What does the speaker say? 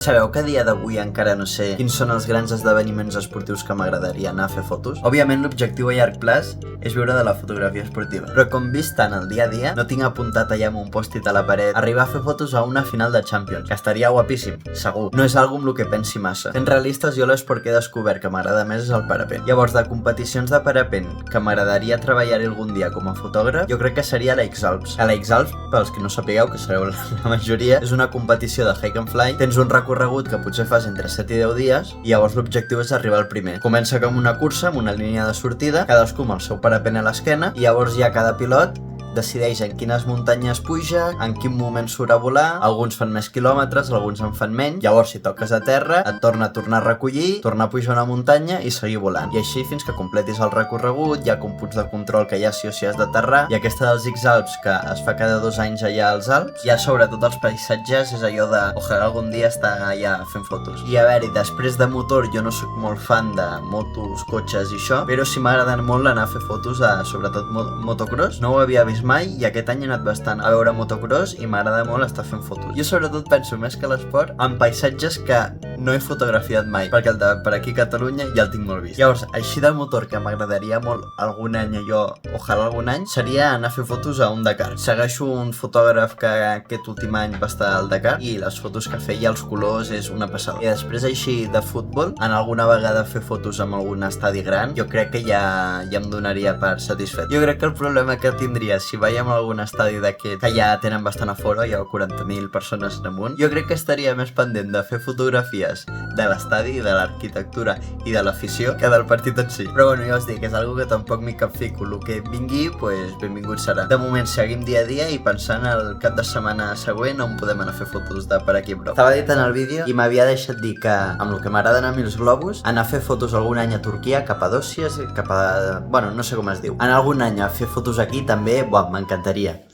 Sabeu que a dia d'avui encara no sé quins són els grans esdeveniments esportius que m'agradaria anar a fer fotos? Òbviament l'objectiu a llarg plaç és viure de la fotografia esportiva, però com vist tant el dia a dia, no tinc apuntat allà amb un pòstit a la paret arribar a fer fotos a una final de Champions, que estaria guapíssim, segur. No és algo amb el que pensi massa. Sent realistes, jo l'esport que he descobert que m'agrada més és el parapent. Llavors, de competicions de parapent que m'agradaria treballar algun dia com a fotògraf, jo crec que seria l'X-Alps. A l'X-Alps, pels que no sapigueu, que sereu la majoria, és una competició de hike and fly. Tens un recorregut que potser fas entre 7 i 10 dies i llavors l'objectiu és arribar al primer. Comença com una cursa amb una línia de sortida, cadascú amb el seu parapent a l'esquena i llavors ja cada pilot decideix en quines muntanyes puja, en quin moment surt a volar, alguns fan més quilòmetres, alguns en fan menys, llavors si toques a terra et torna a tornar a recollir, tornar a pujar una muntanya i seguir volant. I així fins que completis el recorregut, hi ha com punts de control que ja sí o sí has d'aterrar, i aquesta dels X-Alps que es fa cada 2 anys allà als Alps, ja sobretot els paisatges és allò de ojalà algun dia estar allà fent fotos. I a veure, després de motor jo no sóc molt fan de motos, cotxes i això, però sí m'agraden molt anar a fer fotos a sobretot motocross. No ho havia vist mai i aquest any he anat bastant a veure motocross i m'agrada molt estar fent fotos. Jo sobretot penso més que l'esport en paisatges que no he fotografiat mai, perquè el de per aquí a Catalunya ja el tinc molt vist. Llavors, així de motor que m'agradaria molt algun any allò, ojalà algun any, seria anar a fer fotos a un Dakar. Segueixo un fotògraf que aquest últim any va estar al Dakar i les fotos que feia, els colors, és una passada. I després així de futbol, en alguna vegada fer fotos amb algun estadi gran, jo crec que ja em donaria per satisfet. Jo crec que el problema que tindria si veiem algun estadi d'aquest que ja tenen bastant afora, hi ha 40.000 persones damunt, jo crec que estaria més pendent de fer fotografies de l'estadi, de l'arquitectura i de l'afició que del partit en si. Però bueno, ja us dic, és algo que tampoc m'hi capfico. El que vingui, pues benvingut serà. De moment seguim dia a dia i pensant el cap de setmana següent on podem anar a fer fotos de per aquí prop. Estava dit en el vídeo i m'havia deixat dir que amb el que m'agraden a mi els globus, anar a fer fotos algun any a Turquia, Capadòcia, bueno, no sé com es diu. En algun any a fer fotos aquí també, m'encantaria.